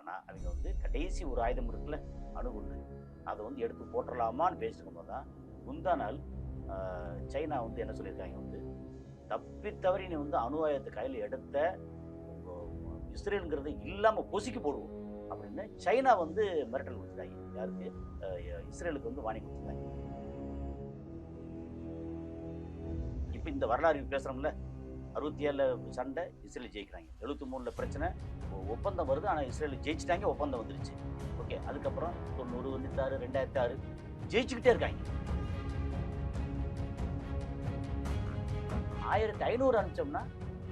ஆனால் அவங்க வந்து கடைசி ஒரு ஆயுதம் இருக்குல்ல, அணுகுண்டு, அதை வந்து எடுத்து போட்டுடலாமான்னு பேசிட்டு இருக்கும்போது தான் முந்தா நாள் சைனா வந்து என்ன சொல்லியிருக்காங்க வந்து, தப்பி தவறி நீ வந்து அணு ஆயுதத்தை கையில் எடுத்த இஸ்ரேலுங்கிறது இல்லாமல் பொசுக்கி போடுவோம் அப்படின்னு சைனா வந்து மிரட்டல் கொடுத்துட்டாங்க. யாருக்கு? இஸ்ரேலுக்கு வந்து வார்னிங் கொடுத்துட்டாங்க. இப்போ இந்த வரலாறு பேசுகிறோம்ல, 67 சண்டை இஸ்ரேல் ஜெயிக்கிறாங்க, 73 பிரச்சனை, ஒப்பந்தம் வருது, ஆனால் இஸ்ரேல் ஜெயிச்சிட்டாங்க, ஒப்பந்தம் வந்துருச்சு. ஓகே, அதுக்கப்புறம் 90, 96, 2006 ஜெயிச்சுக்கிட்டே இருக்காங்க. 1500 அனுப்பிச்சோம்னா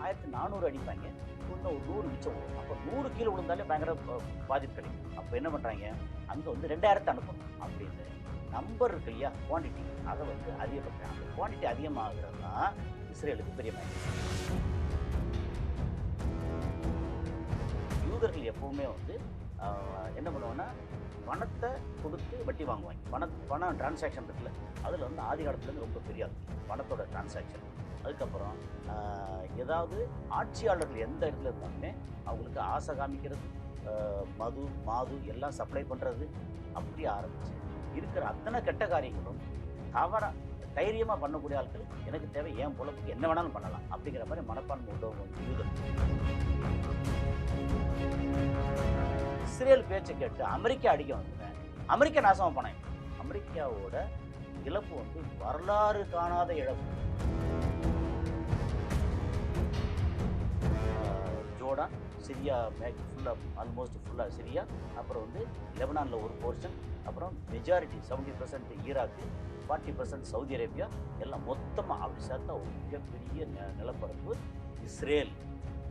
1400 அடிப்பாங்க, இன்னும் ஒரு 100 மிச்சம் வரும். அப்போ 100 கீழே விழுந்தாலே பயங்கர பாதிப்பு கிடைக்கும். அப்போ என்ன பண்ணுறாங்க, அங்கே வந்து 2000 அனுப்பணும் அப்படின்னு நம்பர் இருக்கு இல்லையா, குவான்டிட்டி, அதை வந்து அதிகப்படுத்துறாங்க. அந்த குவான்டிட்டி அதிகமாகிறது தான் இஸ்ரேலுக்கு பெரிய மைனஸ். யூதர்கள் எப்பவுமே வந்து என்ன பண்ணுவாங்கன்னா, பணத்தை கொடுத்து வட்டி வாங்குவாங்க. பணம் டிரான்சாக்ஷன் இருக்குல்ல, அதில் வந்து ஆதி காலத்துலேருந்து ரொம்ப பெரிய பணத்தோட டிரான்சாக்ஷன். அதுக்கப்புறம் ஏதாவது ஆட்சியாளர்கள் எந்த இடத்துல இருந்தாலுமே அவங்களுக்கு ஆசை காமிக்கிறது, மது மாது எல்லாம் சப்ளை பண்ணுறது, அப்படி ஆரம்பிச்சு இருக்கிற அத்தனை கெட்ட காரியங்களும் தைரியமாக பண்ணக்கூடிய ஆட்கள், எனக்கு தேவை என் பொழப்புக்கு என்ன வேணாலும் பண்ணலாம் அப்படிங்கிற மாதிரி மனப்பான்மை உள்ளவங்க வந்து யூதர்கள். இஸ்ரேல் பேச்சை கேட்டு அமெரிக்கா அடிக்க வந்துட்டேன், அமெரிக்கா நாசமாக போனேன். அமெரிக்காவோட இழப்பு வந்து வரலாறு காணாத இழப்பு. ஜோர்டான், சிரியா ஃபுல்லாக, ஆல்மோஸ்ட் ஃபுல்லாக சிரியா, அப்புறம் வந்து லெபனானில் ஒரு போர்ஷன், அப்புறம் மெஜாரிட்டி 70% ஈராக்கு, 40% சவுதி அரேபியா, எல்லாம் மொத்தமாக அப்படி சேர்த்தா ஒரு மிகப்பெரிய நிலப்பரப்பு இஸ்ரேல்,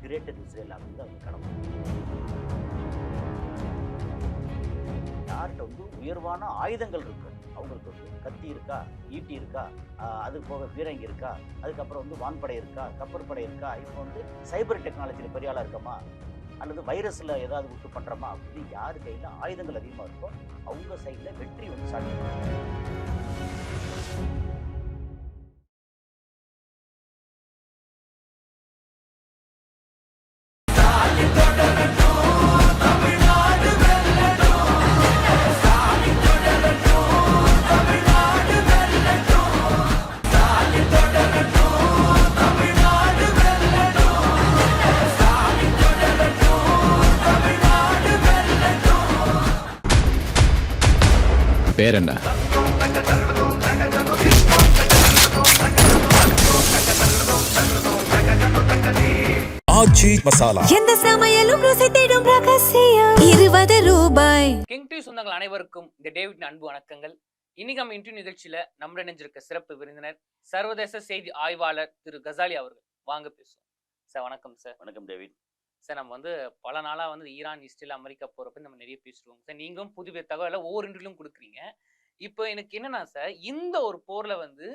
கிரேட்டர் இஸ்ரேல் அப்படின்னு அவங்க கடமை. யார்கிட்ட வந்து உயர்வான ஆயுதங்கள் இருக்கு, அவங்களுக்கு வந்து கத்தி இருக்கா, ஈட்டி இருக்கா, அது போக பீரங்கி இருக்கா, அதுக்கப்புறம் வந்து வான்படை இருக்கா, கப்பற்படை இருக்கா, இப்போ வந்து சைபர் டெக்னாலஜியில் பெரிய ஆளாக இருக்கமா, அல்லது வைரஸில் ஏதாவது விட்டு பண்ணுறோமா அப்படின்னு யார் கையில் ஆயுதங்கள் அதிகமாக இருக்கோ அவங்க சைடில் வெற்றி வந்து சாத்தியம். பேர் என்ன? ஆச்சி மசாலா. எந்த சமையலும் ருசி தேடும் ரகசியம். 20 ரூபாய். கிங் டிவி சொந்தங்கள் அனைவருக்கும் இந்த டேவிட் அன்பு வணக்கங்கள். இன்னைக்கு நம்ம இன்டர்வியூ நிகழ்ச்சியில நம்முடன் இணைஞ்சிருக்க சிறப்பு விருந்தினர் சர்வதேச செய்தி ஆய்வாளர் திரு கசாலி அவர்கள். வாங்க பேசுவோம் சார். வணக்கம் சார். வணக்கம் டேவிட் சார். நம்ம வந்து பல நாளா வந்து ஈரான், இஸ்ரேல், அமெரிக்கா போறப்ப நம்ம நிறைய பேசுவோம் சார். நீங்களும் புதிய தகவலை ஒவ்வொரு இன்டர்வியூலும் கொடுக்குறீங்க. இப்போ எனக்கு என்னன்னா சார், இந்த ஒரு போர்ல வந்து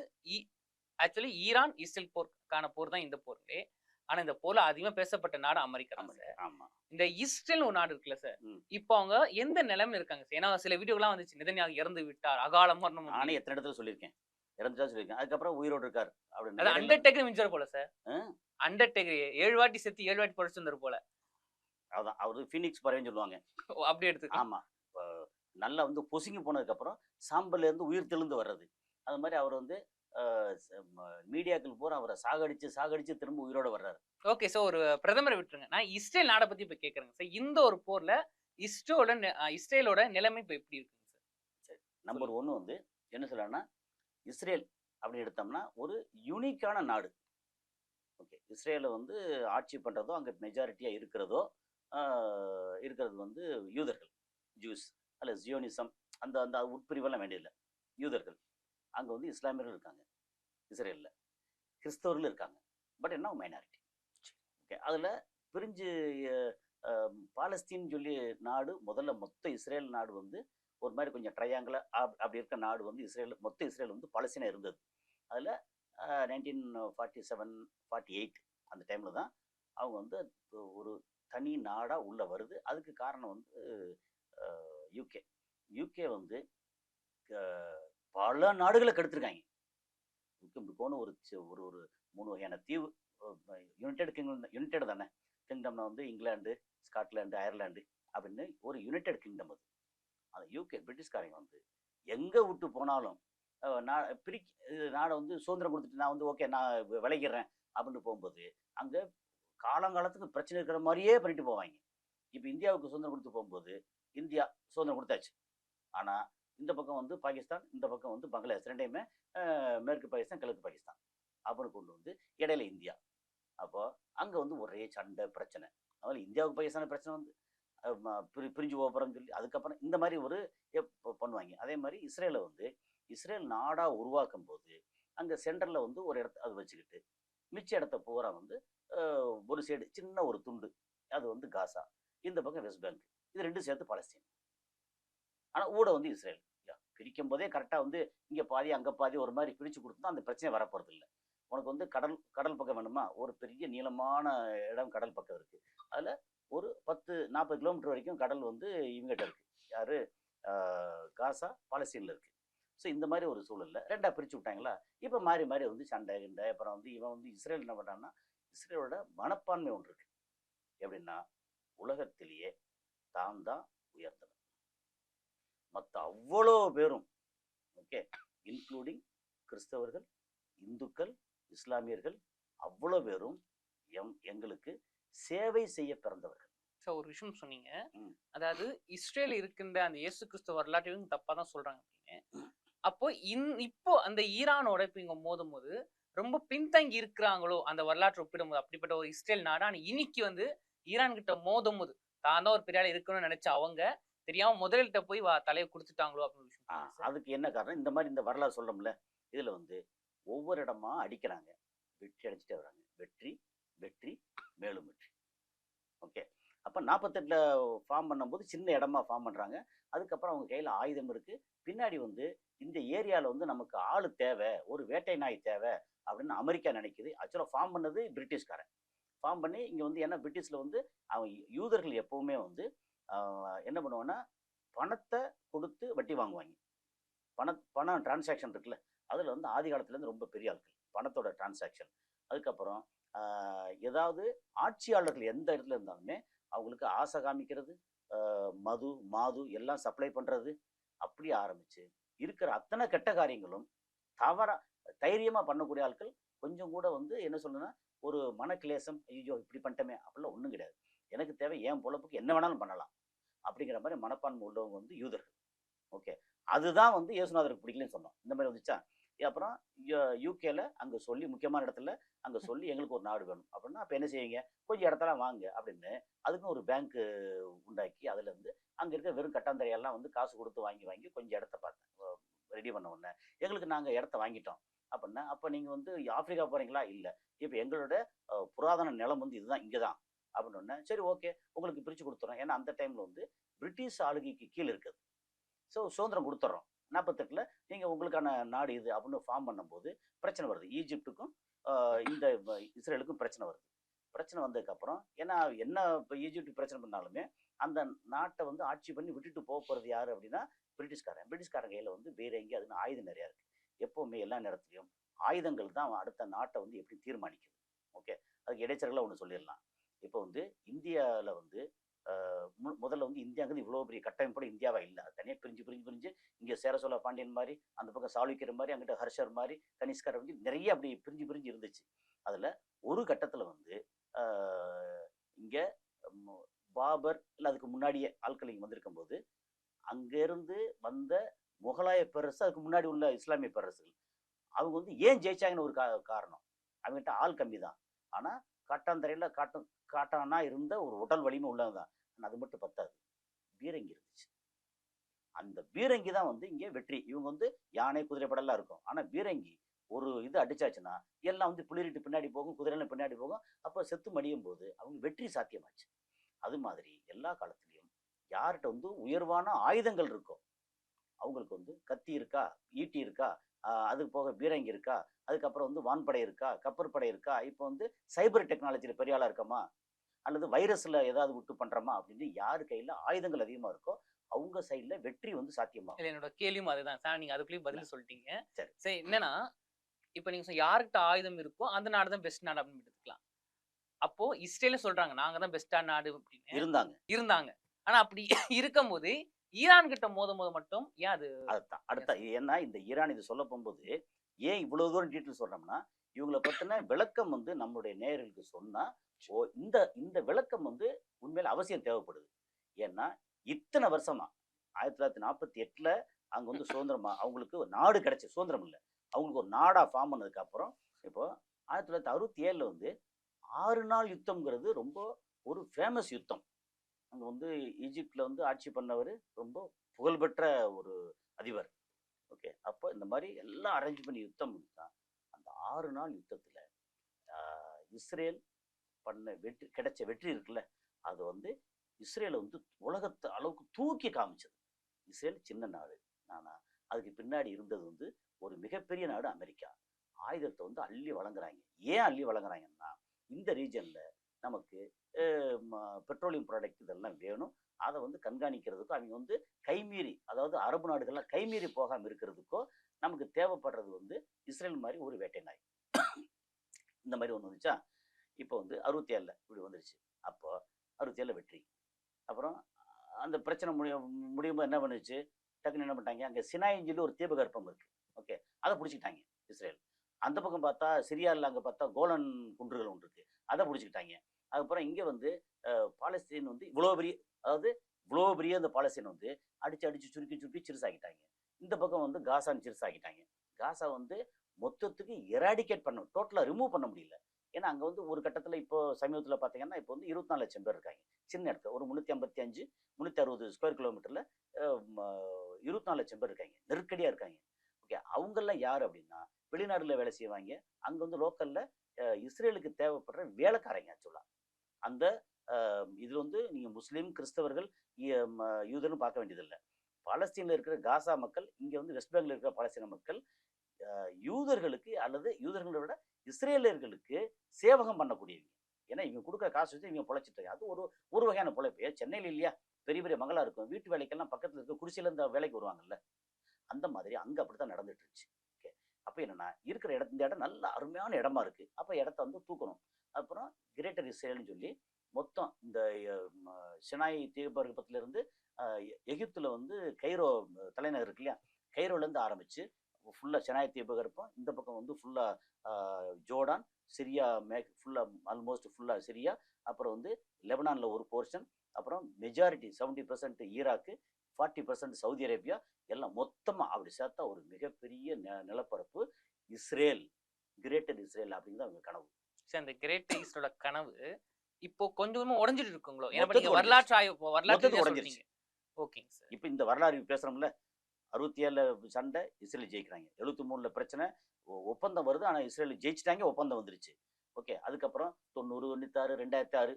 ஆக்சுவலி ஈரான் இஸ்ரேல் போருக்கான போர் தான் இந்த போர்லே. ஆனா இந்த போர்ல அதிகமா பேசப்பட்ட நாடு அமெரிக்கா தான் சார். ஆமா. இந்த இஸ்ரேல் ஒரு நாடு இருக்குல்ல சார், இப்போ அவங்க எந்த நிலைமை இருக்காங்க சார்? ஏன்னா சில வீடியோலாம் வந்துச்சு, நெதன்யாகு இறந்து விட்டார், அகால மரணம். நானே எத்தனை இடத்துல சொல்லியிருக்கேன், இறந்துட்டா சொல்லியிருக்கேன், அதுக்கப்புறம் உயிரோடு இருக்காரு அப்படின்னு. அது அண்டர்டேக்கர் மிஞ்சார் போல சார். அண்டர்டேக்கர் 7 வாட்டி செத்து 7 வாட்டி பழிச்சு வந்தார் போல. அதான் அவரு ஃபீனிக்ஸ் பறவைன்னு சொல்லுவாங்க, அப்படி எடுத்து. ஆமா, நல்லா வந்து பொசுங்கி போனதுக்கப்புறம் சாம்பல்ல இருந்து உயிர் தெளிந்து வர்றது. அது மாதிரி அவர் வந்து மீடியாக்கள் பூரா அவரை சாகடிச்சு திரும்ப உயிரோட வர்றாரு. ஓகே சார், ஒரு பிரதமரை விட்டுருங்க, நான் இஸ்ரேல் நாடை பத்தி இப்ப கேட்கறேங்க சார். இந்த ஒரு போர்ல இஸ்ரேலோட நிலைமை இப்ப எப்படி இருக்குங்க சார்? சரி, நம்பர் 1 வந்து என்ன சொல்லலாம்னா, இஸ்ரேல் அப்படின்னு எடுத்தோம்னா ஒரு யூனிக்கான நாடு. ஓகே, இஸ்ரேலை வந்து ஆட்சி பண்றதோ அங்க மெஜாரிட்டியா இருக்கிறது வந்து யூதர்கள், ஜூஸ் அல்ல ஜியோனிசம், அந்த அந்த உட்பிரிவெல்லாம் வேண்டியதில்லை. யூதர்கள் அங்கே வந்து இஸ்லாமியர்கள் இருக்காங்க, இஸ்ரேலில் கிறிஸ்தவர்கள் இருக்காங்க, பட் என்ன மைனாரிட்டி. ஓகே, அதில் பிரிஞ்சு பாலஸ்தீன் சொல்லி நாடு, முதல்ல மொத்த இஸ்ரேல் நாடு வந்து ஒரு மாதிரி கொஞ்சம் ட்ரையாங்கில் அப்படி இருக்க நாடு வந்து மொத்த இஸ்ரேல் வந்து பாலஸ்தீனா இருந்தது. அதில் 1947, 48 அந்த டைமில் தான் அவங்க வந்து ஒரு தனி நாடாக உள்ளே வருது. அதுக்கு காரணம் வந்து யூகே வந்து பல நாடுகளை கெடுத்துருக்காங்க. போன ஒரு ஒரு 3 வகையான தீவு, யுனைடெட் தானே கிங்டம்னா வந்து இங்கிலாந்து, ஸ்காட்லாண்டு, அயர்லாந்து, அப்படின்னு ஒரு யுனைடெட் கிங்டம் அது. அந்த யூகே பிரிட்டிஷ்காரங்க வந்து எங்கே விட்டு போனாலும் நாடை வந்து சுதந்திரம் கொடுத்துட்டு நான் வந்து ஓகே நான் விளைகிறேன் அப்படின்னு போகும்போது அங்கே காலங்காலத்துக்கு பிரச்சனை இருக்கிற மாதிரியே பண்ணிட்டு போவாங்க. இப்போ இந்தியாவுக்கு சுதந்திரம் கொடுத்து போகும்போது இந்தியா சுதந்திரம் கொடுத்தாச்சு. ஆனால் இந்த பக்கம் வந்து பாகிஸ்தான், இந்த பக்கம் வந்து பங்களாதேஷ், ரெண்டையுமே மேற்கு பாகிஸ்தான் கிழக்கு பாகிஸ்தான் அப்படின்னு கொண்டு வந்து இடையில இந்தியா. அப்போ அங்கே வந்து ஒரே சண்டை பிரச்சனை. அதனால் இந்தியாவுக்கு பாகிஸ்தான பிரச்சனை வந்து பிரிஞ்சு போகிறோம்னு சொல்லி அதுக்கப்புறம் இந்த மாதிரி ஒரு பண்ணுவாங்க. அதே மாதிரி இஸ்ரேலை வந்து இஸ்ரேல் நாடாக உருவாக்கும் போது அங்கே சென்டரில் வந்து ஒரு இடத்த அது வச்சுக்கிட்டு மிச்ச இடத்த பூரா வந்து ஒரு சைடு சின்ன ஒரு துண்டு அது வந்து காசா, இந்த பக்கம் வெஸ்ட் பேங்க், இது ரெண்டும் சேர்த்து பாலஸ்தீன். ஆனால் ஊட வந்து இஸ்ரேல். பிரிக்கும் போதே கரெக்டாக வந்து இங்கே பாதி அங்கே பாதி ஒரு மாதிரி பிரித்து கொடுத்தா அந்த பிரச்சனை வரப்போகிறது இல்லை. உனக்கு வந்து கடல் பக்கம் வேணுமா, ஒரு பெரிய நீளமான இடம் கடல் பக்கம் இருக்குது. அதில் ஒரு 10-40 கிலோமீட்டர் வரைக்கும் கடல் வந்து இவங்ககிட்ட இருக்குது. யார்? காசா பாலஸ்தீனில் இருக்குது. ஸோ இந்த மாதிரி ஒரு சூழலில் ரெண்டாக பிரித்து விட்டாங்களா. இப்போ மாறி மாறி வந்து சண்டை கிண்டை. அப்புறம் வந்து இவன் வந்து இஸ்ரேல் என்ன பண்ணான்னா, இஸ்ரேலோட மனப்பான்மை ஒன்று இருக்குது. எப்படின்னா, உலகத்திலேயே தான் உயர்ந்தவன், மற்ற அவ்வளோ பேரும் ஓகே இன்க்ளூடிங் கிறிஸ்தவர்கள், இந்துக்கள், இஸ்லாமியர்கள் அவ்வளோ பேரும் எங்களுக்கு சேவை செய்ய பிறந்தவர்கள். ஸோ ஒரு விஷயம் சொன்னீங்க, அதாவது இஸ்ரேல் இருக்கின்ற அந்த இயேசு கிறிஸ்துவ வரலாற்றையும் தப்பா தான் சொல்றாங்க அப்படின்னு. அப்போ இப்போ அந்த ஈரானோட இப்போ இங்க மோதும் போது ரொம்ப பின்தங்கி இருக்கிறாங்களோ அந்த வரலாற்றை ஒப்பிடும் போது, அப்படிப்பட்ட ஒரு இஸ்ரேல் நாடு ஆனா இன்னைக்கு வந்து ஈரான் கிட்ட மோதும் போது தான் தான் ஒரு பெரிய ஆள் இருக்கணும்னு நினைச்ச அவங்க தெரியாம முதலிட்ட போய் தலையை கொடுத்துட்டாங்களோ அப்படின்னு விஷயம். அதுக்கு என்ன காரணம்? இந்த மாதிரி இந்த வரலாறு சொல்றோம்ல, இதுல வந்து ஒவ்வொரு இடமா அடிக்கிறாங்க, வெற்றி அடிச்சுட்டே வராங்க. வெற்றி வெற்றி மேலும் வெற்றி. ஓகே, அப்போ 48 ஃபார்ம் பண்ணும்போது சின்ன இடமா ஃபார்ம் பண்ணுறாங்க. அதுக்கப்புறம் அவங்க கையில் ஆயுதம் இருக்குது. பின்னாடி வந்து இந்த ஏரியாவில் வந்து நமக்கு ஆள் தேவை, ஒரு வேட்டை நாய் தேவை அப்படின்னு அமெரிக்கா நினைக்குது. ஆக்சுவலாக ஃபார்ம் பண்ணது பிரிட்டிஷ்காரன். ஃபார்ம் பண்ணி இங்கே வந்து ஏன்னா பிரிட்டிஷில் வந்து அவங்க யூதர்கள் எப்போவுமே வந்து என்ன பண்ணுவாங்கன்னா பணத்தை கொடுத்து வட்டி வாங்குவாங்க. பணம் டிரான்சாக்ஷன் இருக்குல்ல, அதில் வந்து ஆதி காலத்துலேருந்து ரொம்ப பெரிய ஆட்கள் பணத்தோட டிரான்சாக்ஷன். அதுக்கப்புறம் ஏதாவது ஆட்சியாளர்கள் எந்த இடத்துல இருந்தாலுமே அவங்களுக்கு ஆசை காமிக்கிறது, மாது எல்லாம் சப்ளை பண்ணுறது, அப்படி ஆரம்பித்து இருக்கிற அத்தனை கெட்ட காரியங்களும் தைரியமாக பண்ணக்கூடிய ஆட்கள். கொஞ்சம் கூட வந்து என்ன சொல்லணும்னா ஒரு மனக்கிலேசம், ஐயோ இப்படி பண்ணிட்டோமே அப்படிலாம் ஒன்றும் கிடையாது. எனக்கு தேவை என் பொழப்புக்கு என்ன வேணாலும் பண்ணலாம் அப்படிங்கிற மாதிரி மனப்பான்மை உள்ளவங்க வந்து யூதர்கள். ஓகே, அதுதான் வந்து இயேசுநாதருக்கு பிடிக்கலன்னு சொன்னோம். இந்த மாதிரி வந்துச்சா. அப்புறம் யூகேல அங்கே சொல்லி முக்கியமான இடத்துல அங்கே சொல்லி எங்களுக்கு ஒரு நாடு வேணும் அப்படின்னா அப்போ என்ன செய்வீங்க, கொஞ்சம் இடத்தெல்லாம் வாங்க அப்படின்னு அதுக்கும் ஒரு பேங்க்கு உண்டாக்கி அதில் இருந்து அங்கே இருக்க வெறும் கட்டாந்தரையெல்லாம் வந்து காசு கொடுத்து வாங்கி கொஞ்சம் இடத்த பார்த்தேன் ரெடி பண்ண உடனே எங்களுக்கு நாங்கள் இடத்த வாங்கிட்டோம் அப்படின்னா, அப்போ நீங்கள் வந்து ஆப்பிரிக்கா போகிறீங்களா? இல்லை, இப்போ எங்களோட புராதன நிலம் வந்து இதுதான், இங்கே தான் அப்படின்னு. சரி ஓகே, உங்களுக்கு பிரித்து கொடுத்துறோம். ஏன்னா அந்த டைமில் வந்து பிரிட்டிஷ் ஆளுகைக்கு கீழே இருக்குது. ஸோ சுதந்திரம் கொடுத்துட்றோம். 48 நீங்கள் உங்களுக்கான நாடு இது அப்படின்னு ஃபார்ம் பண்ணும்போது பிரச்சனை வருது. ஈஜிப்டுக்கும் இந்த இஸ்ரேலுக்கும் பிரச்சனை வருது. பிரச்சனை வந்ததுக்கப்புறம் ஏன்னா என்ன இப்போ ஈஜிப்டுக்கு பிரச்சனை பண்ணாலுமே அந்த நாட்டை வந்து ஆட்சி பண்ணி விட்டுட்டு போக போகிறது யார் அப்படின்னா பிரிட்டிஷ்காரன் கையில் வந்து பீரங்கி அதுன்னு ஆயுதம் நிறையா இருக்குது. எப்போவுமே எல்லா நேரத்துலையும் ஆயுதங்கள் தான் அடுத்த நாட்டை வந்து எப்படி தீர்மானிக்குது. ஓகே, அதுக்கு இடைச்சர்களாக ஒன்று சொல்லிடலாம். இப்போ வந்து இந்தியாவில் வந்து முதல்ல வந்து இந்தியாங்கிறது இவ்வளோ பெரிய கட்டமைப்போட இந்தியாவா இல்லை. அது தனியாக பிரிஞ்சு இங்கே சேரசோழ பாண்டியன் மாதிரி, அந்த பக்கம் சாளுக்கியர் மாதிரி, அங்கிட்ட ஹர்ஷர் மாதிரி, கனிஷ்கர் வந்து நிறைய அப்படி பிரிஞ்சு இருந்துச்சு. அதில் ஒரு கட்டத்தில் வந்து இங்கே பாபர் இல்லை அதுக்கு முன்னாடியே ஆட்கள் இங்கே வந்திருக்கும் போது அங்கேருந்து வந்த முகலாய பேரரசு, அதுக்கு முன்னாடி உள்ள இஸ்லாமிய பேரரசுகள் அவங்க வந்து ஏன் ஜெயிச்சாங்கன்னு ஒரு காரணம், அவங்ககிட்ட ஆள் கம்மி தான். ஆனால் காட்டாந்தரையில் காட்டானா இருந்த ஒரு உடல் வலிமை உள்ளதுதான். ஆனால் அது மட்டும் பத்தாது, பீரங்கி இருந்துச்சு. அந்த பீரங்கி தான் வந்து இங்கே வெற்றி. இவங்க வந்து யானை குதிரை படம்லாம் இருக்கும், ஆனால் பீரங்கி ஒரு இது அடிச்சாச்சுன்னா எல்லாம் வந்து புளிரிட்டு பின்னாடி போகும், குதிரைலாம் பின்னாடி போகும். அப்போ செத்து மடியும் போது அவங்க வெற்றி சாத்தியமாச்சு. அது மாதிரி எல்லா காலத்துலேயும் யார்கிட்ட வந்து உயர்வான ஆயுதங்கள் இருக்கோ அவங்களுக்கு வந்து கத்தி இருக்கா, ஈட்டி இருக்கா, அதுக்கு போக பீரங்கி இருக்கா, அதுக்கப்புறம் வந்து வான்படை இருக்கா, கப்பற்படை இருக்கா, இப்போ வந்து சைபர் டெக்னாலஜியில் பெரிய ஆளாக இருக்கமா, அல்லது வைரஸில் ஏதாவது விட்டு பண்ணுறோமா அப்படின்னு யார் கையில் ஆயுதங்கள் அதிகமாக இருக்கோ அவங்க சைடில் வெற்றி வந்து சாத்தியமாகும். இல்லை, என்னோட கேள்வியும் அதுதான் சார். நீங்கள் அதுக்குள்ளேயும் பதில் சொல்லிட்டீங்க. சரி, என்னன்னா இப்போ நீங்கள் யார்கிட்ட ஆயுதம் இருக்கோ அந்த நாடு தான் பெஸ்ட் நாடு அப்படின்னு எடுத்துக்கலாம். அப்போ இஸ்ரேலும் சொல்றாங்க நாங்க தான் பெஸ்டான நாடு அப்படின்னு இருந்தாங்க. ஆனா அப்படி இருக்கும்போது ஈரான் கிட்ட மோதும் போது மட்டும் ஏன் அது அதுதான் அடுத்த ஏன்னா இந்த ஈரான் இது சொல்ல போகும்போது ஏன் இவ்வளவு தூரம் டீட்டெயில் சொல்றோம்னா இவங்களை பத்தின விளக்கம் வந்து நம்முடைய நேயர்களுக்கு சொன்னா இந்த இந்த விளக்கம் வந்து உண்மையில அவசியம் தேவைப்படுது. ஏன்னா இத்தனை வருஷமா 1948 அங்க வந்து சுதந்திரமா அவங்களுக்கு ஒரு நாடு கிடைச்ச சுதந்திரம் இல்லை, அவங்களுக்கு ஒரு நாடா ஃபார்ம் பண்ணதுக்கு அப்புறம் இப்போ 1967 வந்து 6 நாள் யுத்தம்ங்கிறது ரொம்ப ஒரு ஃபேமஸ் யுத்தம். அங்க வந்து ஈஜிப்ட்ல வந்து ஆட்சி பண்ணவர் ரொம்ப புகழ்பெற்ற ஒரு அதிபர். ஓகே, அப்போ இந்த மாதிரி எல்லாம் அரேஞ்ச் பண்ணி யுத்தம் தான். அந்த 6 நாள் யுத்தத்துல இஸ்ரேல் பண்ண வெற்றி கிடைச்ச வெற்றி இருக்குல்ல, அது வந்து இஸ்ரேலை வந்து உலகத்து அளவுக்கு தூக்கி காமிச்சது. இஸ்ரேல் சின்ன நாடு, ஆனா அதுக்கு பின்னாடி இருந்தது வந்து ஒரு மிகப்பெரிய நாடு அமெரிக்கா. ஆயுதத்தை வந்து அள்ளி வழங்குறாங்க. ஏன் அள்ளி வழங்குறாங்கன்னா இந்த ரீஜன்ல நமக்கு பெட்ரோலியம் ப்ராடக்ட் இதெல்லாம் வேணும், அதை வந்து கண்காணிக்கிறதுக்கும் அவங்க வந்து கைமீறி, அதாவது அரபு நாடுகள்லாம் கைமீறி போகாமல் இருக்கிறதுக்கோ நமக்கு தேவைப்படுறது வந்து இஸ்ரேல் மாதிரி ஒரு வேட்டை நாய். இந்த மாதிரி ஒன்று வந்துச்சா. இப்போ வந்து 67 இப்படி வந்துருச்சு. அப்போ 67 வெற்றி. அப்புறம் அந்த பிரச்சனை முடியும்போது என்ன பண்ணுச்சு, டக்குன்னு என்ன பண்ணிட்டாங்க, அங்கே சினாயின்னு சொல்லி ஒரு தீபகற்பம் இருக்கு. ஓகே, அதை பிடிச்சிக்கிட்டாங்க இஸ்ரேல். அந்த பக்கம் பார்த்தா சிரியாவில் அங்கே பார்த்தா கோலன் குன்றுகள் ஒன்று இருக்கு, அதை பிடிச்சிக்கிட்டாங்க. அதுக்கப்புறம் இங்கே வந்து பாலஸ்தீன் வந்து இவ்வளோ பெரிய, அதாவது இவ்வளோ பெரிய அந்த பாலஸ்தீன் வந்து அடிச்சு சுருக்கி சிறுசாக்கிட்டாங்க. இந்த பக்கம் வந்து காசான்னு சிறுசாக்கிட்டாங்க. காசா வந்து மொத்தத்துக்கு எராடிகேட் பண்ண, டோட்டலாக ரிமூவ் பண்ண முடியல. ஏன்னா அங்கே வந்து ஒரு கட்டத்தில் இப்போ சமீபத்தில் பார்த்தீங்கன்னா இப்போ வந்து 24 லட்சம் பேர் இருக்காங்க. சின்ன இடத்துல ஒரு 355 360 ஸ்கொயர் கிலோமீட்டரில் 24 லட்சம் பேர் இருக்காங்க, நெருக்கடியாக இருக்காங்க. ஓகே, அவங்கெல்லாம் யார் அப்படின்னா வெளிநாடுல வேலை செய்வாங்க. அங்கே வந்து லோக்கலில் இஸ்ரேலுக்கு தேவைப்படுற வேலைக்காரங்க. ஆக்சுவலாக அந்த இதில் வந்து நீங்கள் முஸ்லீம் கிறிஸ்தவர்கள் யூதர்னு பார்க்க வேண்டியதில்லை. பாலஸ்தீனில் இருக்கிற காசா மக்கள், இங்கே வந்து வெஸ்ட் பேங்கில் இருக்கிற பாலஸ்தீன மக்கள் யூதர்களுக்கு அல்லது யூதர்களை விட இஸ்ரேலியர்களுக்கு சேவகம் பண்ணக்கூடியவங்க. ஏன்னா இவங்க கொடுக்குற காசு வச்சு இவங்க பொழைச்சிட்டு, அது ஒரு வகையான பொழைப்பு. சென்னையில் இல்லையா, பெரிய பெரிய மகளா இருக்கும், வீட்டு வேலைக்கெல்லாம் பக்கத்தில் இருக்க குடிசையில இந்த வேலைக்கு வருவாங்கல்ல, அந்த மாதிரி அங்கே அப்படித்தான் நடந்துட்டு இருந்துச்சு. ஓகே, அப்போ என்னன்னா இருக்கிற இந்த இடம் நல்ல அருமையான இடமா இருக்கு. அப்போ இடத்த வந்து தூக்கணும். அப்புறம் கிரேட்டர் இஸ்ரேல்னு சொல்லி மொத்தம் இந்த சினாய் தீபகற்பத்திலிருந்து எகிப்துல வந்து கைரோ தலைநகர் இருக்கு இல்லையா, கைரோலேருந்து ஆரம்பிச்சு ஃபுல்லாக சினாய் தீபகற்பம், இந்த பக்கம் வந்து ஃபுல்லாக ஜோர்டான், சிரியா ஃபுல்லாக ஆல்மோஸ்ட் ஃபுல்லாக சிரியா, அப்புறம் வந்து லெபனானில் ஒரு போர்ஷன், அப்புறம் மெஜாரிட்டி 70% ஈராக்கு, 40% சவுதி அரேபியா, எல்லாம் மொத்தமாக அப்படி சேர்த்தா ஒரு மிகப்பெரிய நிலப்பரப்பு இஸ்ரேல், கிரேட்டர் இஸ்ரேல் அப்படிங்கிறது அவங்க கனவு. சரி, அந்த கிரேட் ஈஸ்டோட கனவு இப்போ கொஞ்சமா உடஞ்சிட்டு இருக்குங்களோ? ஏன்னா நீங்க வரலாற்று ஆய்வு வரலாற்று உடஞ்சிருச்சு. ஓகேங்க சார். இப்போ இந்த வரலாறு பேசுறோம்ல, 67 சண்டை இஸ்ரேல் ஜெயிக்கிறாங்க, 73 பிரச்சனை, ஒப்பந்தம் வருது, ஆனால் இஸ்ரேல் ஜெயிச்சிட்டாங்க, ஒப்பந்தம் வந்துருச்சு. ஓகே, அதுக்கப்புறம் 90 96 2006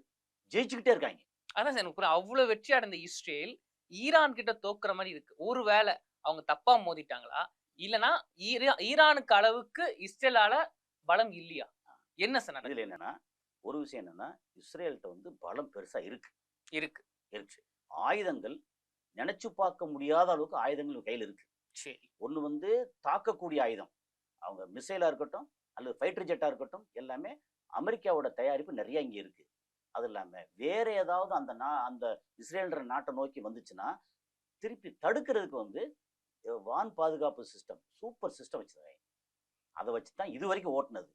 ஜெயிச்சுக்கிட்டே இருக்காங்க. அதான் சார் எனக்கு அவ்வளவு வெற்றி அடைந்த இஸ்ரேல் ஈரான் கிட்ட தோக்குற மாதிரி இருக்கு. ஒருவேளை அவங்க தப்பா மோதிட்டாங்களா, இல்லைன்னா ஈரானுக்கு அளவுக்கு இஸ்ரேலால பலம் இல்லையா? என்ன சார் இதுல என்னன்னா, ஒரு விஷயம் என்னன்னா, இஸ்ரேல்கிட்ட வந்து பலம் பெருசா இருக்கு. ஆயுதங்கள் நினைச்சு பார்க்க முடியாத அளவுக்கு ஆயுதங்கள் கையில் இருக்கு. சரி, ஒன்று வந்து தாக்கக்கூடிய ஆயுதம், அவங்க மிசைலா இருக்கட்டும் அல்லது ஃபைட்டர் ஜெட்டா இருக்கட்டும், எல்லாமே அமெரிக்காவோட தயாரிப்பு நிறைய இங்கே இருக்கு. அது இல்லாமல் வேற ஏதாவது அந்த இஸ்ரேல்ன்ற நாட்டை நோக்கி வந்துச்சுன்னா திருப்பி தடுக்கிறதுக்கு வந்து வான் பாதுகாப்பு சிஸ்டம், சூப்பர் சிஸ்டம் வச்சுருக்காங்க. அதை வச்சு தான் இது வரைக்கும் ஓட்டுனது.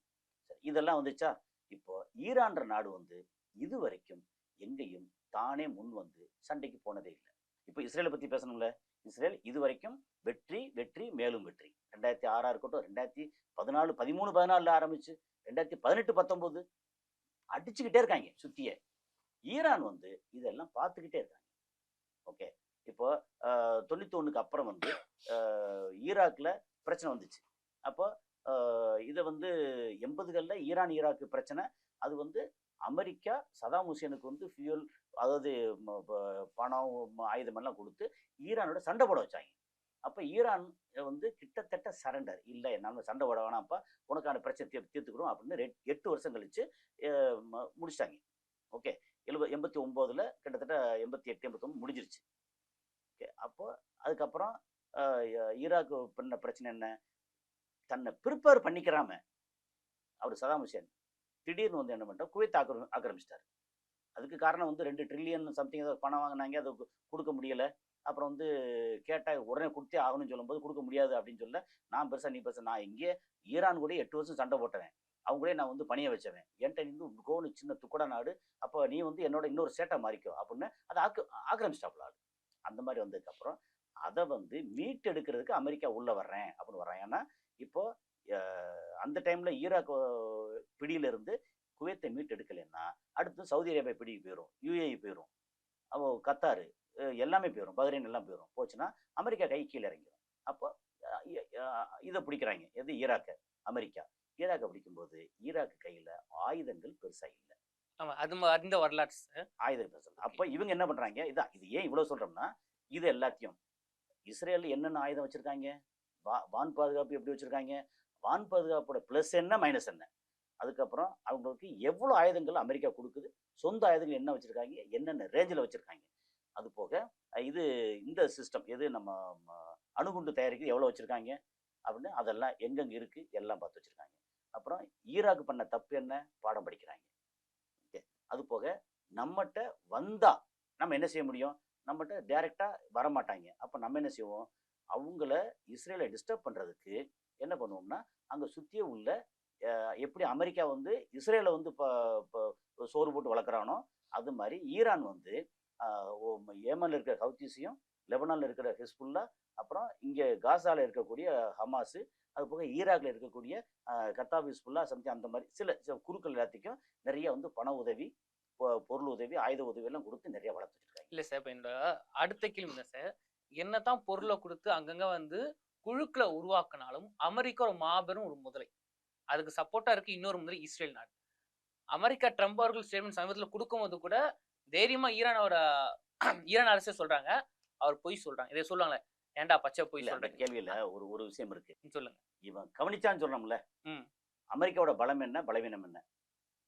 சரி, இதெல்லாம் வந்துச்சா. இப்போ ஈரான்ற நாடு வந்து இது வரைக்கும் எங்கேயும் தானே முன் வந்து சண்டைக்கு போனதே இல்லை. இப்போ இஸ்ரேலை பற்றி பேசணும்ல, இஸ்ரேல் இது வரைக்கும் வெற்றி வெற்றி மேலும் வெற்றி. 2006 இருக்கட்டும், 2014 13 14 ஆரம்பிச்சு 2018 19 அடிச்சுக்கிட்டே இருக்காங்க சுத்தியே. ஈரான் வந்து இதெல்லாம் பார்த்துக்கிட்டே இருக்காங்க. ஓகே, இப்போ 91க்கு அப்புறம் வந்து ஈராக்ல பிரச்சனை வந்துச்சு. அப்போ இதை வந்து 80களில் ஈரான் ஈராக்கு பிரச்சனை, அது வந்து அமெரிக்கா சதாம் ஹுசேனுக்கு வந்து ஃபியூல், அதாவது பணம் ஆயுதமெல்லாம் கொடுத்து ஈரானோட சண்டை போட வச்சாங்க. அப்போ ஈரான் வந்து கிட்டத்தட்ட சரண்டர், இல்லை நம்ம சண்டை போட வேணாம்ப்பா, உனக்கான பிரச்சனை தீர்த்துக்கணும் அப்படின்னு 8 வருஷம் கழிச்சு முடிச்சிட்டாங்க. ஓகே, 89 கிட்டத்தட்ட 88 89 முடிஞ்சிருச்சு. ஓகே, அப்போ அதுக்கப்புறம் ஈராக்கு பண்ண பிரச்சனை என்ன, தன்னை ப்ரிப்பேர் பண்ணிக்கிறாம அவர் சதாம் ஹுசேன் திடீர்னு வந்து என்ன பண்ணிட்டா, குவைத் ஆக்கிரமிச்சிட்டார். அதுக்கு காரணம் வந்து 2 ட்ரில்லியன் சம்திங் ஏதோ பணம் வாங்கினாங்க, அது கொடுக்க முடியலை. அப்புறம் வந்து கேட்டால் உடனே கொடுத்தே ஆகணும்னு சொல்லும்போது கொடுக்க முடியாது அப்படின்னு சொல்ல, நான் பெருசா நீ பெருசா, நான் இங்கே ஈரான் கூட 8 வருஷம் சண்டை போட்டவன், அவங்க கூட நான் வந்து பணிய வச்சவன், என்கிட்ட வந்து கோனு சின்ன துக்கடா நாடு, அப்போ நீ வந்து என்னோட இன்னொரு ஸ்டேட்டை மாறிக்கோ அப்படின்னு அதை ஆக்கிரமிச்சிட்டாப்புல ஆளு. அந்த மாதிரி வந்ததுக்கப்புறம் அதை வந்து மீட்டெடுக்கிறதுக்கு அமெரிக்கா உள்ள வர்றேன் அப்படின்னு வர்றேன். ஏன்னா இப்போ அந்த டைம்ல ஈராக் பிடியிலிருந்து குவைத்தை மீட்டெடுக்கலைன்னா அடுத்து சவுதி அரேபியா பிடிக்கு போயிடும், யுஏஇ போயிடும், அப்போ கத்தாரு எல்லாமே போயிடும், பஹ்ரைன் எல்லாம் போயிடும். போச்சுன்னா அமெரிக்கா கை கீழே இறங்கிடும். அப்போ இதை பிடிக்கிறாங்க, எது ஈராக்கை, அமெரிக்கா ஈராக்கை பிடிக்கும்போது ஈராக்கு கையில் ஆயுதங்கள் பெருசாக இல்லை. ஆமா, அது அந்த வரலாற்று ஆயுதம் பெருசா. அப்போ இவங்க என்ன பண்ணுறாங்க, இதான் இது ஏன் இவ்வளோ சொல்கிறோம்னா, இது எல்லாத்தையும் இஸ்ரேல் என்னென்ன ஆயுதம் வச்சுருக்காங்க, வான் பாதுகாப்பு எப்படி வச்சுருக்காங்க, வான் பாதுகாப்போட ப்ளஸ் என்ன மைனஸ் என்ன, அதுக்கப்புறம் அவங்களுக்கு எவ்வளோ ஆயுதங்கள் அமெரிக்கா கொடுக்குது, சொந்த ஆயுதங்கள் என்ன வச்சுருக்காங்க, என்னென்ன ரேஞ்சில் வச்சுருக்காங்க, அது போக இது இந்த சிஸ்டம் எது நம்ம அணுகுண்டு தயாரிக்கிறது எவ்வளோ வச்சுருக்காங்க அப்படின்னு அதெல்லாம் எங்கெங்கே இருக்குது எல்லாம் பார்த்து வச்சுருக்காங்க. அப்புறம் ஈராக் பண்ண தப்பு என்ன பாடம் படிக்கிறாங்க. ஓகே, அது போக நம்மகிட்ட வந்தால் நம்ம என்ன செய்ய முடியும், நம்மகிட்ட டைரெக்டாக வரமாட்டாங்க. அப்போ நம்ம என்ன செய்வோம், அவங்கள இஸ்ரேலை டிஸ்டர்ப் பண்ணுறதுக்கு என்ன பண்ணுவோம்னா, அங்கே சுற்றியே உள்ள எப்படி அமெரிக்கா வந்து இஸ்ரேலை வந்து இப்போ சோறு போட்டு வளர்க்குறானோ அது மாதிரி ஈரான் வந்து ஏமனில் இருக்கிற ஹவுத்திஸையும், லெபனானில் இருக்கிற ஹிஸ்புல்லா, அப்புறம் இங்கே காசாவில் இருக்கக்கூடிய ஹமாஸு, அது போக ஈராக்கில் இருக்கக்கூடிய கத்தாப் ஹிஸ்புல்லா சம்திங், அந்த மாதிரி சில குழுக்கள் எல்லாத்துக்கும் நிறைய வந்து பண உதவி, பொருள் உதவி, ஆயுத உதவி எல்லாம் கொடுத்து நிறைய வளர்த்துட்டு இருக்காங்க. இல்லை சார், இப்போ என்னோட அடுத்த கேள்வி தான் சார், என்னதான் பொருளை கொடுத்து அங்கங்கே வந்து குழுக்களை உருவாக்கினாலும் அமெரிக்கா ஒரு மாபெரும் ஒரு முதலை, அதுக்கு சப்போர்ட்டாக இருக்குது இன்னொரு முதலை இஸ்ரேல் நாடு. அமெரிக்கா ட்ரம்ப் அவர்கள் ஸ்டேட்மெண்ட் சமீபத்தில் கொடுக்கும்போது கூட தைரியமாக ஈரான் அரசே சொல்கிறாங்க அவர் பொய் சொல்கிறாங்க. இதை சொல்லுவாங்களே, ஏன்டா பச்சை பொய் சொல்கிறேன். கேள்வியில் ஒரு விஷயம் இருக்குது, சொல்லுங்க. இவன் கவனிச்சான்னு சொல்கிறோம்ல, அமெரிக்காவோட பலம் என்ன பலவீனம் என்ன,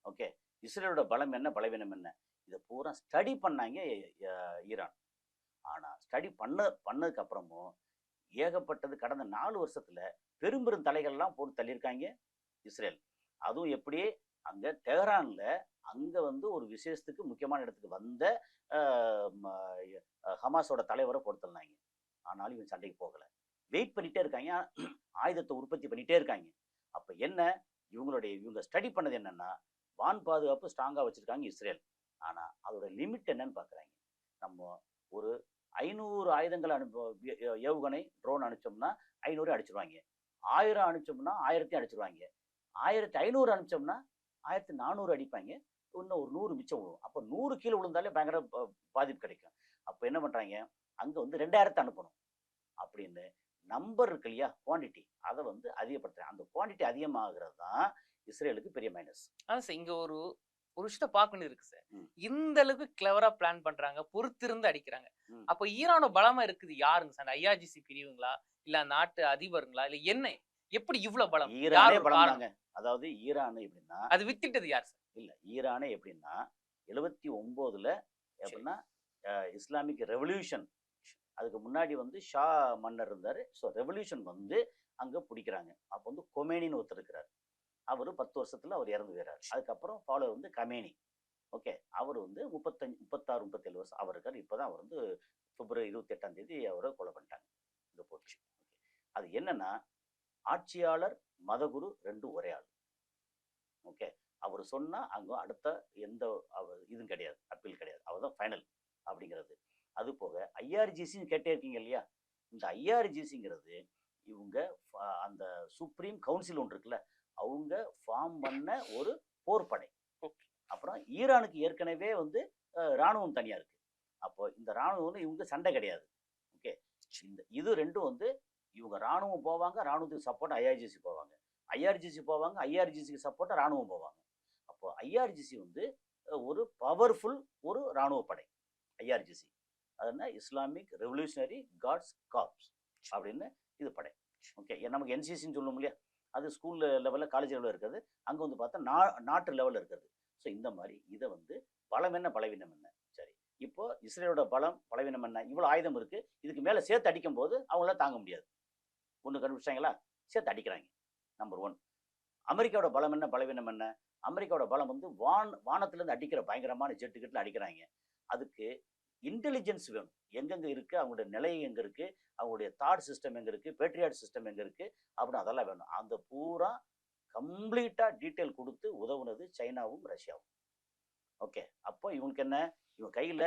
ஓகே, இஸ்ரேலோட பலம் என்ன பலவீனம் என்ன, இதை பூரா ஸ்டடி பண்ணாங்க ஈரான். ஆனால் ஸ்டடி பண்ணதுக்கு அப்புறமும் ஏகப்பட்டது கடந்த 4 வருஷத்துல பெரும் தலைகள்லாம் போட்டு தள்ளியிருக்காங்க இஸ்ரேல். அதுவும் எப்படி, அங்கே தெஹ்ரானில் அங்கே வந்து ஒரு விசேஷத்துக்கு முக்கியமான இடத்துக்கு வந்த ஹமாஸோட தலைவரை போட்டு தள்ளினாங்க. ஆனாலும் இவன் சண்டைக்கு போகலை, வெயிட் பண்ணிகிட்டே இருக்காங்க, ஆயுதத்தை உற்பத்தி பண்ணிகிட்டே இருக்காங்க. அப்போ என்ன, இவங்க ஸ்டடி பண்ணது என்னென்னா, வான் பாதுகாப்பு ஸ்ட்ராங்காக வச்சுருக்காங்க இஸ்ரேல். ஆனால் அதோட லிமிட் என்னன்னு பார்க்குறாங்க. நம்ம ஒரு 500 ஆயுதங்கள் ஏவுகணை ட்ரோன் அனுப்பிச்சோம்னா 500 அடிச்சிருவாங்க, 1000 அனுப்பிச்சோம்னா 1000 அடிச்சிருவாங்க, 1500 அனுப்பிச்சோம்னா 1400 அடிப்பாங்க, இன்னும் ஒரு 100 மிச்சம் விழுவும். அப்போ 100 கீழே விழுந்தாலே பயங்கர பாதிப்பு கிடைக்கும். அப்போ என்ன பண்ணுறாங்க, அங்கே வந்து 2000 அனுப்பணும் அப்படின்னு நம்பர் இருக்கு இல்லையா, குவான்டிட்டி, அதை வந்து அதிகப்படுத்துறாங்க. அந்த குவான்டிட்டி அதிகமாகிறது தான் இஸ்ரேலுக்கு பெரிய மைனஸ். அதான் சார், இங்கே ஒரு விஷயத்த பார்க்கணும் இருக்கு சார். இந்த அளவுக்கு கிளவரா பிளான் பண்றாங்க, பொறுத்திருந்து அடிக்கிறாங்க. அப்போ ஈரானோட பலமா இருக்குது யாருங்க சார், ஐஆர்ஜிசி பிரிவுங்களா, இல்ல நாட்டு அதிபருங்களா, இல்ல என்ன, எப்படி இவ்வளவு பலம்? ஈரானே பலம். அதாவது ஈரான் எப்படின்னா, அது வித்திட்டது யார் சார்? இல்ல, ஈரானே எப்படின்னா 79ல எப்படின்னா இஸ்லாமிக் ரெவல்யூஷன், அதுக்கு முன்னாடி வந்து ஷா மன்னர் இருந்தாரு. ஸோ ரெவல்யூஷன் வந்து அங்க பிடிக்கிறாங்க. அப்போ வந்து கொமேனின்னு ஒருத்தர் இருக்கிறார், அவர் 10 வருஷத்துல அவர் இறந்து போயிறாரு. அதுக்கப்புறம் ஃபாலோவர் வந்து கமேனி, ஓகே, அவர் வந்து 36 37 வருஷம் அவர் இருக்கார். இப்போதான் அவர் வந்து பிப்ரவரி 28ஆம் தேதி அவரை கொலை பண்ணிட்டாங்க, இந்த போச்சு. அது என்னன்னா, ஆட்சியாளர் மதகுரு ரெண்டும் ஒரே ஆள், ஓகே, அவர் சொன்னா அங்க அடுத்த எந்த இதுவும் கிடையாது, அப்பீல் கிடையாது, அவர் தான் ஃபைனல் அப்படிங்கிறது. அது போக ஐஆர்ஜிசின்னு கேட்டே இருக்கீங்க இல்லையா, இந்த ஐஆர்ஜிசிங்கிறது இவங்க அந்த சுப்ரீம் கவுன்சில் ஒன்று இருக்குல்ல, அவங்க ஃபார்ம் பண்ண ஒரு போர்படை. அப்புறம் ஈரானுக்கு ஏற்கனவே வந்து இராணுவம் தனியாக இருக்குது. அப்போ இந்த இராணுவம் இவங்க சண்டை கிடையாது, ஓகே. இது ரெண்டும் வந்து இவங்க இராணுவம் போவாங்க, இராணுவத்துக்கு சப்போர்ட் ஐஆர்ஜிசி போவாங்க, ஐஆர்ஜிசி போவாங்க, ஐஆர்ஜிசிக்கு சப்போர்ட்டாக இராணுவம் போவாங்க. அப்போ ஐஆர்ஜிசி வந்து ஒரு பவர்ஃபுல் ஒரு இராணுவ படை. ஐஆர்ஜிசி அதுனா இஸ்லாமிக் ரெவல்யூஷனரி கார்ட்ஸ் கார்ப்ஸ் அப்படின்னு இது படை, ஓகே. நமக்கு என்சிசின்னு சொல்லுவோம் இல்லையா, அது ஸ்கூல் லெவலில் காலேஜ் லெவலில் இருக்கிறது, அங்கே வந்து பார்த்தா நாட்டு லெவலில் இருக்கிறது. ஸோ இந்த மாதிரி இதை வந்து பலம் என்ன பலவீனம் என்ன, சரி, இப்போ இஸ்ரேலோட பலம் பலவீனம் என்ன, இவ்வளோ ஆயுதம் இருக்குது, இதுக்கு மேலே சேர்த்து அடிக்கும் போது அவங்களால தாங்க முடியாது. ஒன்று கண்டுபிடிச்சாங்களா, சேர்த்து அடிக்கிறாங்க. நம்பர் 1. அமெரிக்காவோட பலம் என்ன பலவீனம் என்ன, அமெரிக்காவோட பலம் வந்து வானத்திலேருந்து அடிக்கிற பயங்கரமான ஜெட்டுக்கிட்ட அடிக்கிறாங்க. அதுக்கு இன்டெலிஜென்ஸ் வேணும். எங்கெங்க இருக்கு, அவங்களுடைய நிலை எங்க இருக்கு, அவங்களுடைய தாட் சிஸ்டம் எங்க இருக்கு, பேட்ரியாட் சிஸ்டம் எங்க இருக்கு அப்படின்னு அதெல்லாம் வேணும். அந்த பூரா கம்ப்ளீட்டா டீட்டெயில் கொடுத்து உதவுனது சைனாவும் ரஷ்யாவும். ஓகே, அப்போ இவங்களுக்கு என்ன, இவங்க கையில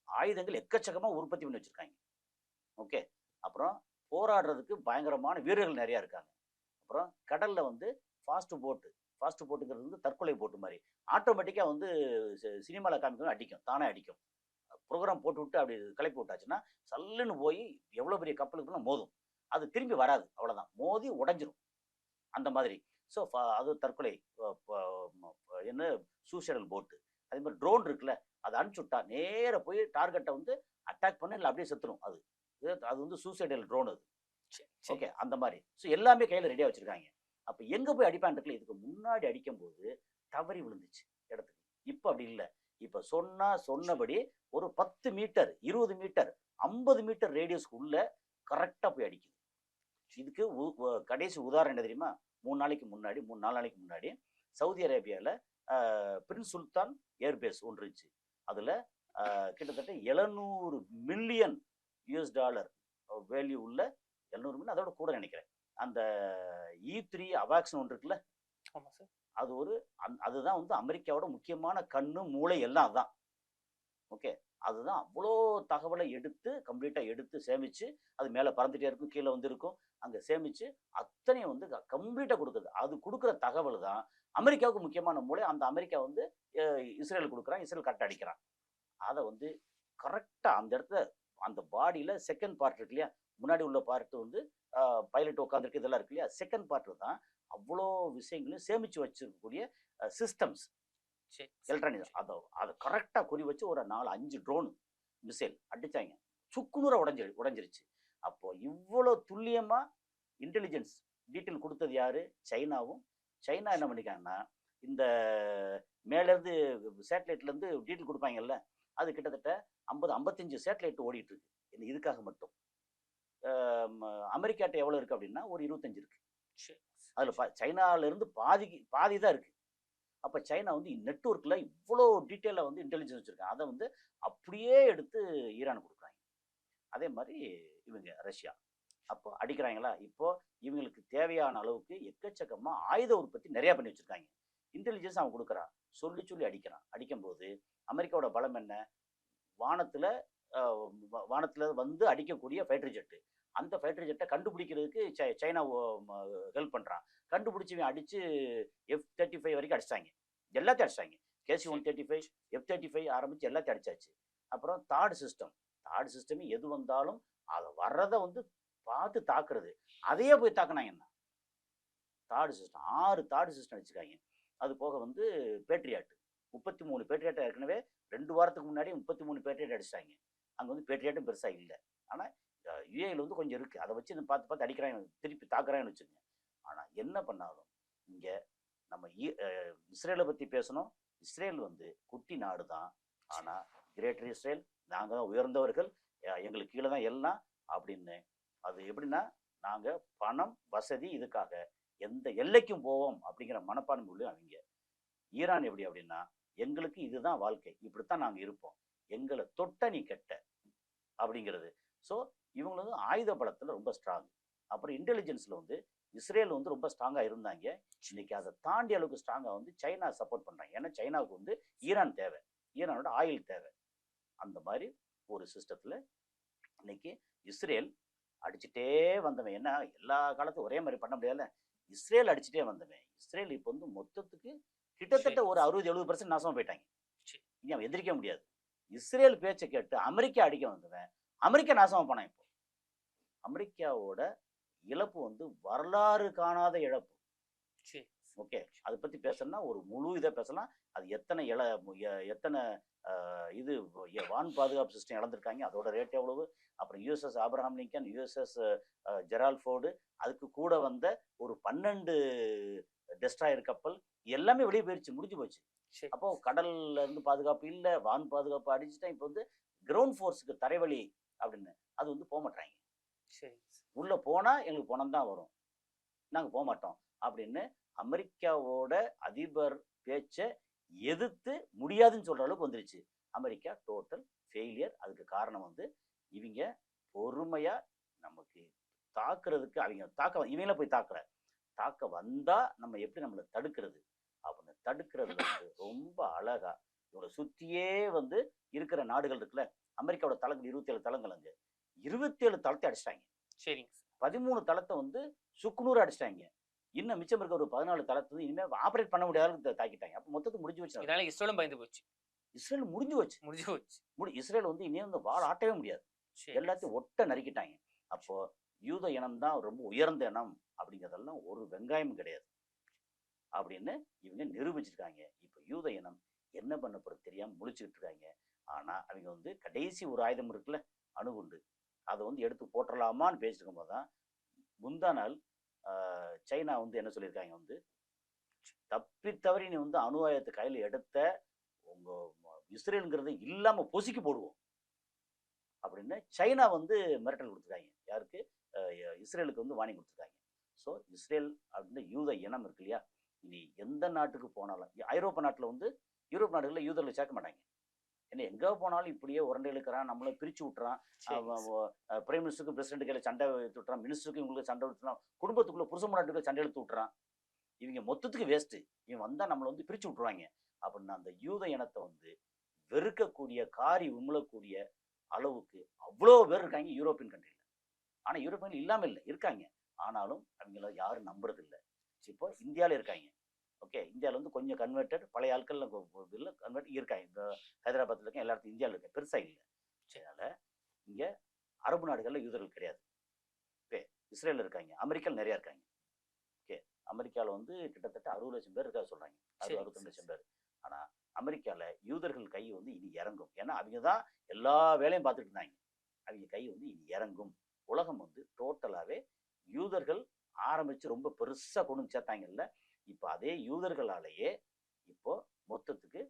ஆயுதங்கள் எக்கச்சக்கமா உற்பத்தி பண்ணி வச்சிருக்காங்க. ஓகே, அப்புறம் போராடுறதுக்கு பயங்கரமான வீரர்கள் நிறைய இருக்காங்க. அப்புறம் கடல்ல வந்து ஃபாஸ்ட் போட்டுங்கிறது வந்து தற்கொலை போட்டு மாதிரி ஆட்டோமேட்டிக்கா வந்து சினிமாவில் காமிக்கணும், அடிக்கும், தானே அடிக்கும். ப்ரோக்ராம் போட்டு விட்டு அப்படி கிளப்பி விட்டாச்சுன்னா சல்லுன்னு போய் எவ்வளோ பெரிய கப்பலுக்குலாம் மோதும். அது திரும்பி வராது, அவ்வளோதான், மோதி உடஞ்சிரும் அந்த மாதிரி. ஸோ அது தற்கொலை என்ன சூசைடல் போட்டு. அதே மாதிரி ட்ரோன் இருக்குல்ல, அதை அனுப்பிச்சு விட்டா நேர போய் டார்கெட்டை வந்து அட்டாக் பண்ண இல்லை அப்படியே செத்துரும். அது வந்து சூசைடல் ட்ரோன் அது. ஓகே, அந்த மாதிரி. ஸோ எல்லாமே கையில் ரெடியாக வச்சிருக்காங்க. அப்போ எங்கே போய் அடிப்பான் இருக்குல்ல, இதுக்கு முன்னாடி அடிக்கும்போது தவறி விழுந்துச்சு இடத்துக்கு. இப்போ அப்படி இல்லை. இப்போ சொன்னபடி ஒரு 10 மீட்டர் 20 மீட்டர் 50 மீட்டர் ரேடியஸ்க்கு உள்ள கரெக்டாக போய் அடிக்குது. இதுக்கு கடைசி உதாரணம் என்ன தெரியுமா? 3 நாளைக்கு முன்னாடி சவுதி அரேபியாவில் பிரின்ஸ் சுல்தான் ஏர்பேஸ் ஒன்று இருந்துச்சு. அதில் கிட்டத்தட்ட 700 மில்லியன் US டாலர் வேல்யூ உள்ள 700 மில்லியன், அதோட கூட நினைக்கிறேன். அந்த E3 அவாக்ஸ்னு ஒன்று இருக்குல்ல, அதுதான் வந்து அமெரிக்காவோட முக்கியமான கண்ணு மூளை எல்லாம் அதுதான். ஓகே, அதுதான் அவ்வளோ தகவலை கம்ப்ளீட்டாக எடுத்து சேமித்து அது மேலே பறந்துட்டே இருக்கும், கீழே வந்து இருக்கும், அங்கே சேமித்து அத்தனையும் வந்து கம்ப்ளீட்டாக கொடுக்குது. அது கொடுக்குற தகவல் தான் அமெரிக்காவுக்கு முக்கியமான மூளை. அந்த அமெரிக்கா வந்து இஸ்ரேல் கொடுக்குறான், இஸ்ரேல் கரெக்டாக அடிக்கிறான். அதை வந்து கரெக்டாக அந்த இடத்துல அந்த பாடியில் செகண்ட் பார்ட் இருக்கு இல்லையா, முன்னாடி உள்ள பார்ட் வந்து பைலட் உட்காந்துருக்கு, இதெல்லாம் இருக்கு இல்லையா, செகண்ட் பார்ட் தான் அவ்வளோ விஷயங்களையும் சேமித்து வச்சிருக்கக்கூடிய சிஸ்டம்ஸ், எலக்ட்ரானிக்ஸ். அதை கரெக்டாக குறி வச்சு ஒரு 4-5 ட்ரோன் மிசைல் அடித்தாங்க, சுக்குநூற உடஞ்சிருச்சு. அப்போ இவ்வளோ துல்லியமாக இன்டெலிஜென்ஸ் டீட்டெயில் கொடுத்தது யாரு? சைனாவும். சைனா என்ன பண்ணிக்காங்கன்னா, இந்த மேலேருந்து சேட்டலைட்லேருந்து டீட்டெயில் கொடுப்பாங்கல்ல, அது கிட்டத்தட்ட 50-55 சேட்டலைட் ஓடிட்டு இருக்கு. இதுக்காக மட்டும். அமெரிக்காட்ட எவ்வளோ இருக்குது அப்படின்னா ஒரு 25 இருக்கு. அதில் சைனாவிலேருந்து பாதி தான் இருக்குது. அப்போ சைனா வந்து நெட்வொர்க்கில் இவ்வளோ டீட்டெயிலாக வந்து இன்டெலிஜென்ஸ் வச்சுருக்காங்க. அதை வந்து அப்படியே எடுத்து ஈரான் கொடுக்குறாங்க. அதே மாதிரி இவங்க ரஷ்யா அப்போ அடிக்கிறாங்களா, இப்போ இவங்களுக்கு தேவையான அளவுக்கு எக்கச்சக்கமாக ஆயுத உற்பத்தி நிறையா பண்ணி வச்சுருக்காங்க. இன்டெலிஜென்ஸ் அவன் கொடுக்குறான், சொல்லி அடிக்கிறான். அடிக்கும்போது அமெரிக்காவோட பலம் என்ன, வானத்தில் வந்து அடிக்கக்கூடிய ஃபைட்டர் ஜெட்டு. அந்த ஃபைட்டர் ஜெட்டை கண்டுபிடிக்கிறதுக்கு சைனா ஹெல்ப் பண்ணுறான். கண்டுபிடிச்சி அடித்து F-35 வரைக்கும் அடிச்சிட்டாங்க, எல்லாத்தையும் அடிச்சிட்டாங்க. KC-135 F-35 ஆரம்பித்து எல்லாத்தையும் அடிச்சாச்சு. அப்புறம் தாட் சிஸ்டம் எது வந்தாலும் அதை வர்றதை வந்து பார்த்து தாக்குறது, அதையே போய் தாக்குனாங்கன்னா தாட் சிஸ்டம் 6 தாட் சிஸ்டம் அடிச்சுக்காங்க. அது போக வந்து பேட்ரியாட் 33 பேட்ரியாட், ஏற்கனவே 2 வாரத்துக்கு முன்னாடி 33 பேட்ரியாட் அடிச்சிட்டாங்க. அங்கே வந்து பேட்ரியாட்டும் பெருசாக இல்லை. ஆனால் யுஏயில் வந்து கொஞ்சம் இருக்குது, அதை வச்சு பார்த்து அடிக்கிறாங்க, திருப்பி தாக்குறாங்கன்னு வச்சுக்கோங்க. ஆனால் என்ன பண்ணாலும் இங்கே நம்ம இஸ்ரேலை பற்றி பேசணும். இஸ்ரேல் வந்து குட்டி நாடு தான், ஆனால் கிரேட்டர் இஸ்ரேல், நாங்கள் தான் உயர்ந்தவர்கள், எங்களுக்கு கீழே தான் எல்லாம் அப்படின்னு. அது எப்படின்னா, நாங்கள் பணம் வசதி இதுக்காக எந்த எல்லைக்கும் போவோம் அப்படிங்கிற மனப்பான்மை உள்ள அவங்க. ஈரான் எப்படி அப்படின்னா, எங்களுக்கு இதுதான் வாழ்க்கை, இப்படித்தான் நாங்கள் இருப்போம், எங்களை தொட்ட நீ கெட்ட அப்படிங்கிறது. ஸோ இவங்க வந்து ஆயுத பலத்தில் ரொம்ப ஸ்ட்ராங். அப்புறம் இன்டெலிஜென்ஸில் வந்து இஸ்ரேல் வந்து ரொம்ப ஸ்ட்ராங்காக இருந்தாங்க. இன்னைக்கு அதை தாண்டி அளவுக்கு ஸ்ட்ராங்காக வந்து சைனா சப்போர்ட் பண்ணுறாங்க. ஏன்னா சைனாவுக்கு வந்து ஈரான் தேவை, ஈரானோட ஆயில் தேவை. அந்த மாதிரி ஒரு சிஸ்டத்தில் இன்னைக்கு இஸ்ரேல் அடிச்சுட்டே வந்தவன். ஏன்னா எல்லா காலத்தும் ஒரே மாதிரி பண்ண முடியாதுல்ல, இஸ்ரேல் அடிச்சுட்டே வந்தவன். இஸ்ரேல் இப்போ வந்து மொத்தத்துக்கு கிட்டத்தட்ட ஒரு 60-70% நாசமாக போயிட்டாங்க. இனி அவன் எதிர்க்க முடியாது. இஸ்ரேல் பேச்சை கேட்டு அமெரிக்கா அடிக்க வந்தவன் அமெரிக்கா நாசமாக போனான். இப்போ அமெரிக்காவோட இழப்பு வந்து வரலாறு காணாத இழப்பு. ஓகே, அதை பற்றி பேசணும்னா ஒரு முழு இதை பேசலாம். அது எத்தனை இது வான் பாதுகாப்பு சிஸ்டம் இழந்திருக்காங்க, அதோட ரேட் எவ்வளவு, அப்புறம் USS Abraham Lincoln, USS Gerald Ford, அதுக்கு கூட வந்த ஒரு 12 டெஸ்ட்ராயர் கப்பல் எல்லாமே வெளியே போயிடுச்சு, முடிஞ்சு போச்சு. அப்போ கடல்ல இருந்து பாதுகாப்பு இல்லை, வான் பாதுகாப்பு அடிச்சுட்டா. இப்போ வந்து கிரவுண்ட் ஃபோர்ஸுக்கு தரைவழி அப்படின்னு அது வந்து போக மாட்டாங்க. உள்ள போனா எங்களுக்கு பணம் தான் வரும், நாங்கள் போக மாட்டோம் அப்படின்னு அமெரிக்காவோட அதிபர் பேச்சை எதிர்த்து முடியாதுன்னு சொல்ற அளவுக்கு வந்துருச்சு. America total failure. அதுக்கு காரணம் வந்து இவங்க பொறுமையா நமக்கு தாக்குறதுக்கு அவங்க இவங்கள போய் தாக்க வந்தா நம்ம எப்படி நம்மளை தடுக்கிறது அப்படின்னு தடுக்கிறதுல வந்து ரொம்ப அழகா இவங்களை சுத்தியே வந்து இருக்கிற நாடுகள் இருக்குல்ல, அமெரிக்காவோட தளங்கள் 27 தளங்கள், அங்க 27 தளத்தை அடிச்சிட்டாங்க. சரிங்க 13 தளத்தை வந்து சுக்குநூறு அடிச்சிட்டாங்க. இன்னும் மிச்சம் இருக்க ஒரு 14 தளத்தை வந்து இனிமே ஆபரேட் பண்ண முடியாத அளவுக்கு தாக்கிட்டாங்க. அப்ப மொத்தத்துக்கு முடிஞ்சு வச்சு. இதனால இஸ்ரேலும் பயந்து போச்சு. இஸ்ரேல் முடிஞ்சு வச்சு. இஸ்ரேல் வந்து இனியும் வந்து வாழ ஆட்டவே முடியாது. எல்லாத்தையும் ஒட்ட நறுக்கிட்டாங்க. அப்போ யூத இனம் தான் ரொம்ப உயர்ந்த இனம் அப்படிங்கிறதெல்லாம் ஒரு வெங்காயமும் கிடையாது அப்படின்னு இவங்க நிரூபிச்சிருக்காங்க. இப்போ யூத இனம் என்ன பண்ண போறது தெரியாம முழிச்சுக்கிட்டு இருக்காங்க. ஆனா அவங்க வந்து கடைசி ஒரு ஆயுதம் இருக்குல்ல, அணுகுண்டு, அதை வந்து எடுத்து போட்டுடலாமான்னு பேசிட்டு இருக்கும்போது தான் முந்தா நாள் சைனா வந்து என்ன சொல்லியிருக்காங்க, வந்து தப்பி நீ வந்து அணு ஆயுதத்தை கையில் எடுத்த உங்க இஸ்ரேலுங்கிறத இல்லாம பொசுக்கி போடுவோம் அப்படின்னு சைனா வந்து மிரட்டல் கொடுத்துருக்காங்க. யாருக்கு? இஸ்ரேலுக்கு வந்து வார்னிங் கொடுத்துருக்காங்க. ஸோ இஸ்ரேல் அப்படின்னு யூத இனம் இருக்கு இல்லையா, இனி எந்த நாட்டுக்கு போனாலும், ஐரோப்பா நாட்டில் வந்து யூரோப் நாடுகளில் யூதர்களை சேர்க்க மாட்டாங்க. ஏன்னா எங்கே போனாலும் இப்படியே உரண்டை இழுக்கிறான், நம்மளை பிரித்து விட்டுறான். பிரைம் மினிஸ்டருக்கு பிரசிடென்ட் கையில் சண்டை எடுத்து விட்டுறான், மினிஸ்டருக்கு இவங்களுக்கு சண்டை எடுத்துறான், குடும்பத்துக்குள்ள புருஷ நாட்டுக்கு சண்டை எடுத்து விட்டுறான். இவங்க மொத்தத்துக்கு வேஸ்ட்டு, இவன் வந்தால் நம்மளை வந்து பிரித்து விட்டுருவாங்க அப்படின்னு அந்த யூத இனத்தை வந்து வெறுக்கக்கூடிய காரி உமிழக்கூடிய அளவுக்கு அவ்வளோ பேர் இருக்காங்க யூரோப்பியன் கண்ட்ரியில். ஆனால் யூரோப்பியன் இல்லாமல் இல்லை, இருக்காங்க. ஆனாலும் அவங்கள யாரும் நம்புறது இல்லை. இப்போ இந்தியாவில் இருக்காங்க. ஓகே, இந்தியாவில் வந்து கொஞ்சம் கன்வெர்டட் பழைய ஆட்கள் இதில் கன்வெர்ட் இருக்காங்க. இந்த ஹைதராபாத்தில் இருக்க எல்லாத்துக்கும் இந்தியாவில் இருக்க பெருசாக இல்லை. அதனால் இங்கே அரபு நாடுகளில் யூதர்கள் கிடையாது. ஓகே, இஸ்ரேலில் இருக்காங்க, அமெரிக்காவில் நிறையா இருக்காங்க. ஓகே, அமெரிக்காவில் வந்து கிட்டத்தட்ட 60 லட்சம் பேர் இருக்கா சொல்கிறாங்க, 62 லட்சம் பேர். ஆனால் அமெரிக்காவில் யூதர்கள் கை வந்து இனி இறங்கும். ஏன்னா அவங்க தான் எல்லா வேலையும் பார்த்துட்டு இருந்தாங்க. அவங்க கை வந்து இனி இறங்கும். உலகம் வந்து டோட்டலாகவே யூதர்கள் ஆரம்பித்து ரொம்ப பெருசாக கொண்டு வந்து சேர்த்தாங்கல்ல, இப்போ அதே யூதர்களாலேயே இப்போ மொத்தத்துக்கு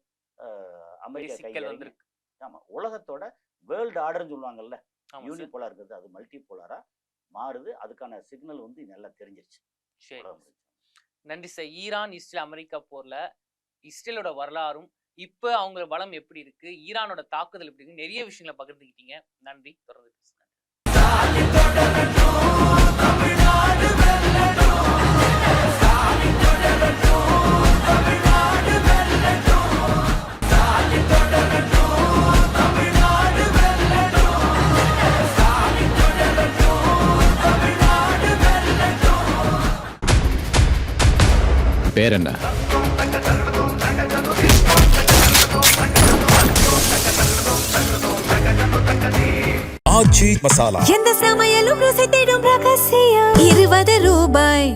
அமெரிக்கா கை இறங்கிருக்கு. ஆமாம், உலகத்தோட வேர்ல்டு ஆர்டர்னு சொல்லுவாங்கல்ல, யூனிபோலாக இருக்கிறது அது மல்டி போலாராக மாறுது. அதுக்கான சிக்னல் வந்து நல்லா தெரிஞ்சிருச்சு. நன்றி சார். ஈரான் இஸ்ரேல் அமெரிக்கா போர்ல இஸ்ரேலோட வரலாறும் இப்போ அவங்க பலம் எப்படி இருக்கு, ஈரானோட தாக்குதல் எப்படி இருக்கு, நிறைய விஷயங்களை பகிர்ந்துக்கிட்டீங்க. நன்றி. தொடர்ந்து பேசுங்க. பேர் என்ன? ஆச்சி மசாலா. எந்த சமையலும் ருசி